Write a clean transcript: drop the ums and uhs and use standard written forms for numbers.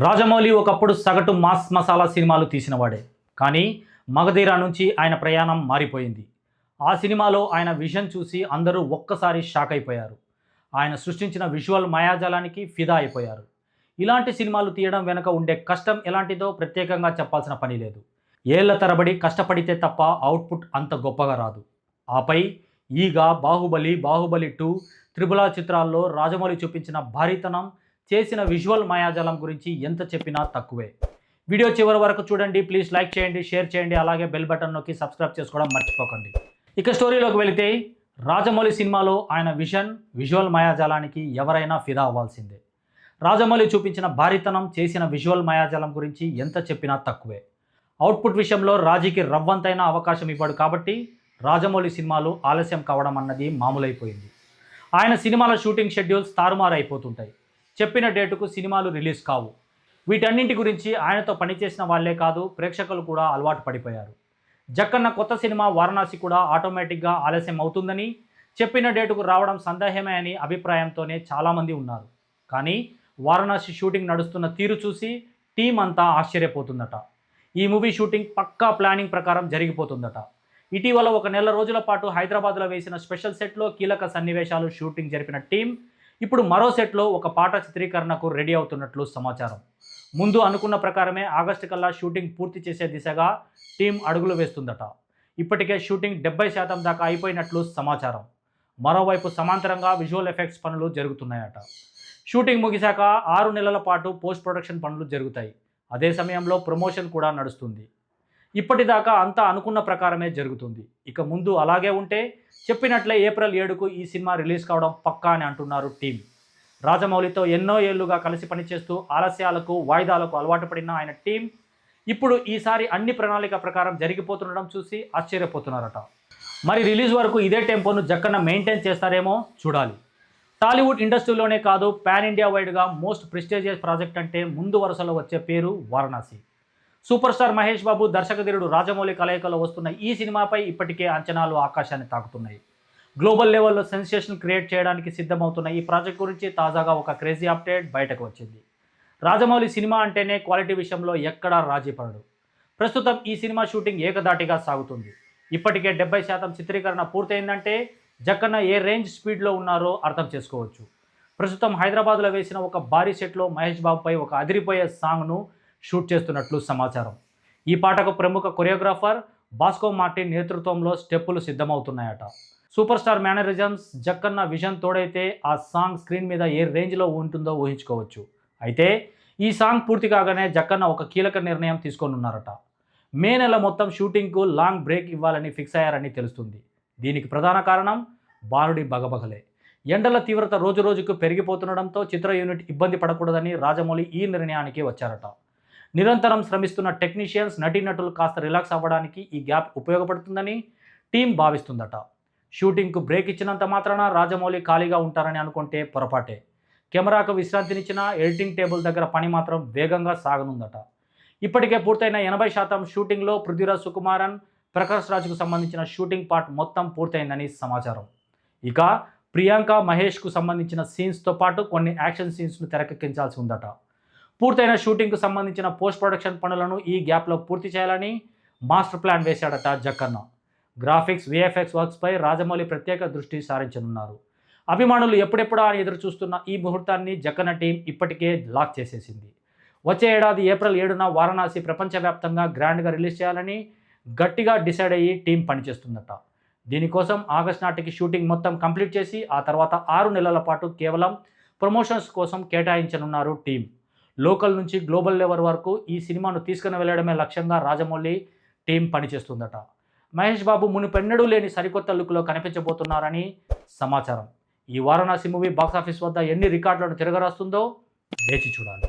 రాజమౌళి ఒకప్పుడు సగటు మాస్ మసాలా సినిమాలు తీసినవాడే. కానీ మగధీర నుంచి ఆయన ప్రయాణం మారిపోయింది. ఆ సినిమాలో ఆయన విజన్ చూసి అందరూ ఒక్కసారి షాక్ అయిపోయారు. ఆయన సృష్టించిన విజువల్ మాయాజాలానికి ఫిదా అయిపోయారు. ఇలాంటి సినిమాలు తీయడం వెనుక ఉండే కష్టం ఎలాంటిదో ప్రత్యేకంగా చెప్పాల్సిన పని లేదు. ఏళ్ల తరబడి కష్టపడితే తప్ప అవుట్పుట్ అంత గొప్పగా రాదు. ఆపై ఈగ, బాహుబలి 2, త్రిబుల్ ఆర్ చిత్రాల్లో రాజమౌళి చూపించిన భారీతనం, చేసిన విజువల్ మాయాజాలం గురించి ఎంత చెప్పినా తక్కువే. వీడియో చివరి వరకు చూడండి. ప్లీజ్ లైక్ చేయండి, షేర్ చేయండి, అలాగే బెల్ బటన్ నొక్కి సబ్స్క్రైబ్ చేసుకోవడం మర్చిపోకండి. ఇక స్టోరీలోకి వెళితే, రాజమౌళి సినిమాలో ఆయన విజువల్ మాయాజాలానికి ఎవరైనా ఫిదా అవ్వాల్సిందే. రాజమౌళి చూపించిన భారీతనం, చేసిన విజువల్ మాయాజాలం గురించి ఎంత చెప్పినా తక్కువే. అవుట్పుట్ విషయంలో రాజీకి రవ్వంతైన అవకాశం ఇవ్వడు కాబట్టి రాజమౌళి సినిమాలు ఆలస్యం కావడం అన్నది మామూలైపోయింది. ఆయన సినిమాల షూటింగ్ షెడ్యూల్స్ తారుమారు అయిపోతుంటాయి. చెప్పిన డేటుకు సినిమాలు రిలీజ్ కావు. వీటన్నింటి గురించి ఆయనతో పనిచేసిన వాళ్లే కాదు, ప్రేక్షకులు కూడా అలవాటు పడిపోయారు. జక్కన్న కొత్త సినిమా వారణాసి కూడా ఆటోమేటిక్గా ఆలస్యం అవుతుందని, చెప్పిన డేటుకు రావడం సందేహమే అని అభిప్రాయంతోనే చాలామంది ఉన్నారు. కానీ వారణాసి షూటింగ్ నడుస్తున్న తీరు చూసి టీం అంతా ఆశ్చర్యపోతుందట. ఈ మూవీ షూటింగ్ పక్కా ప్లానింగ్ ప్రకారం జరిగిపోతుందట. ఇటీవల 1 నెల రోజుల పాటు హైదరాబాద్లో వేసిన స్పెషల్ సెట్లో కీలక సన్నివేశాలు షూటింగ్ జరిపిన టీం ఇప్పుడు మరో సెట్లో ఒక పాట చిత్రీకరణకు రెడీ అవుతున్నట్లు సమాచారం. ముందు అనుకున్న ప్రకారమే ఆగస్టు కల్లా షూటింగ్ పూర్తి చేసే దిశగా టీం అడుగులు వేస్తుందట. ఇప్పటికే షూటింగ్ 70% దాకా అయిపోయినట్లు సమాచారం. మరోవైపు సమాంతరంగా విజువల్ ఎఫెక్ట్స్ పనులు జరుగుతున్నాయట. షూటింగ్ ముగిశాక 6 నెలల పాటు పోస్ట్ ప్రొడక్షన్ పనులు జరుగుతాయి. అదే సమయంలో ప్రమోషన్ కూడా నడుస్తుంది. ఇప్పటిదాకా అంతా అనుకున్న ప్రకారమే జరుగుతుంది. ఇక ముందు అలాగే ఉంటే చెప్పినట్లే ఏప్రిల్ 7కు ఈ సినిమా రిలీజ్ కావడం పక్కా అని అంటున్నారు టీం. రాజమౌళితో ఎన్నో ఏళ్లుగా కలిసి పనిచేస్తూ ఆలస్యాలకు, వాయిదాలకు అలవాటు పడిన ఆయన టీం ఇప్పుడు ఈసారి అన్ని ప్రణాళిక ప్రకారం జరిగిపోతుండడం చూసి ఆశ్చర్యపోతున్నారట. మరి రిలీజ్ వరకు ఇదే టెంపోను జక్కన్న మెయింటైన్ చేస్తారేమో చూడాలి. టాలీవుడ్ ఇండస్ట్రీలోనే కాదు, పాన్ ఇండియా వైడ్గా మోస్ట్ ప్రెస్టీజియస్ ప్రాజెక్ట్ అంటే ముందు వరుసలో వచ్చే పేరు వారణాసి. సూపర్ స్టార్ మహేష్ బాబు, దర్శకధీరుడు రాజమౌళి కలయికలో వస్తున్న ఈ సినిమాపై ఇప్పటికే అంచనాలు ఆకాశాన్ని తాకుతున్నాయి. గ్లోబల్ లెవెల్లో సెన్సేషన్ క్రియేట్ చేయడానికి సిద్ధమవుతున్న ఈ ప్రాజెక్ట్ గురించి తాజాగా ఒక క్రేజీ అప్డేట్ బయటకు వచ్చింది. రాజమౌళి సినిమా అంటేనే క్వాలిటీ విషయంలో ఎక్కడా రాజీ పడడు. ప్రస్తుతం ఈ సినిమా షూటింగ్ ఏకదాటిగా సాగుతుంది. ఇప్పటికే 70% చిత్రీకరణ పూర్తయిందంటే జక్కన్న ఏ రేంజ్ స్పీడ్లో ఉన్నారో అర్థం చేసుకోవచ్చు. ప్రస్తుతం హైదరాబాద్లో వేసిన ఒక భారీ సెట్లో మహేష్ బాబుపై ఒక అదిరిపోయే సాంగ్ను షూట్ చేస్తున్నట్లు సమాచారం. ఈ పాటకు ప్రముఖ కొరియోగ్రాఫర్ బాస్కో మార్టిన్ నేతృత్వంలో స్టెప్పులు సిద్ధమవుతున్నాయట. Super star mannerisms, Jakkanna vision తోడైతే ఆ సాంగ్ స్క్రీన్ మీద ఏ రేంజ్లో ఉంటుందో ఊహించుకోవచ్చు. అయితే ఈ సాంగ్ పూర్తి కాగానే జక్కన్న ఒక కీలక నిర్ణయం తీసుకోనున్నారట. మే నెల మొత్తం షూటింగ్కు లాంగ్ బ్రేక్ ఇవ్వాలని ఫిక్స్ అయ్యారని తెలుస్తుంది. దీనికి ప్రధాన కారణం బాలుడి బగబగలే. ఎండల తీవ్రత రోజురోజుకు పెరిగిపోతుండడంతో చిత్ర యూనిట్ ఇబ్బంది పడకూడదని రాజమౌళి ఈ నిర్ణయానికి వచ్చారట. నిరంతరం శ్రమిస్తున్న టెక్నీషియన్స్, నటీనటులు కాస్త రిలాక్స్ అవ్వడానికి ఈ గ్యాప్ ఉపయోగపడుతుందని టీం భావిస్తుందట. షూటింగ్కు బ్రేక్ ఇచ్చినంత మాత్రాన రాజమౌళి ఖాళీగా ఉంటారని అనుకుంటే పొరపాటే. కెమెరాకు విశ్రాంతినిచ్చిన ఎడిటింగ్ టేబుల్ దగ్గర పని మాత్రం వేగంగా సాగనుందట. ఇప్పటికే పూర్తయిన 80% షూటింగ్లో పృథ్వీరాజ్ సుకుమారన్, ప్రకాష్ రాజ్కు సంబంధించిన షూటింగ్ పార్ట్ మొత్తం పూర్తయిందని సమాచారం. ఇక ప్రియాంక, మహేష్కు సంబంధించిన సీన్స్తో పాటు కొన్ని యాక్షన్ సీన్స్ను తెరకెక్కించాల్సి ఉందట. పూర్తయిన షూటింగ్కు సంబంధించిన పోస్ట్ ప్రొడక్షన్ పనులను ఈ గ్యాప్లో పూర్తి చేయాలని మాస్టర్ ప్లాన్ వేశాడట జక్కన్న. గ్రాఫిక్స్, విఎఫ్ఎక్స్ వర్క్స్పై రాజమౌళి ప్రత్యేక దృష్టి సారించనున్నారు. అభిమానులు ఎప్పుడెప్పుడా అని ఎదురు చూస్తున్న ఈ ముహూర్తాన్ని జక్కన్న టీం ఇప్పటికే లాక్ చేసేసింది. వచ్చే ఏడాది ఏప్రిల్ 7న వారణాసి ప్రపంచవ్యాప్తంగా గ్రాండ్గా రిలీజ్ చేయాలని గట్టిగా డిసైడ్ అయ్యి టీం పనిచేస్తుందట. దీనికోసం ఆగస్టు నాటికి షూటింగ్ మొత్తం కంప్లీట్ చేసి ఆ తర్వాత 6 నెలల పాటు కేవలం ప్రమోషన్స్ కోసం కేటాయించనున్నారు టీం. లోకల్ నుంచి గ్లోబల్ లెవెల్ వరకు ఈ సినిమాను తీసుకుని వెళ్ళడమే లక్ష్యంగా రాజమౌళి టీం పనిచేస్తుందట. మహేష్ బాబు మునుపెన్నడూ లేని సరికొత్త లుక్లో కనిపించబోతున్నారని సమాచారం. ఈ వారణాసి మూవీ బాక్సాఫీస్ వద్ద ఎన్ని రికార్డులను తిరగరాస్తుందో వేచి చూడాలి.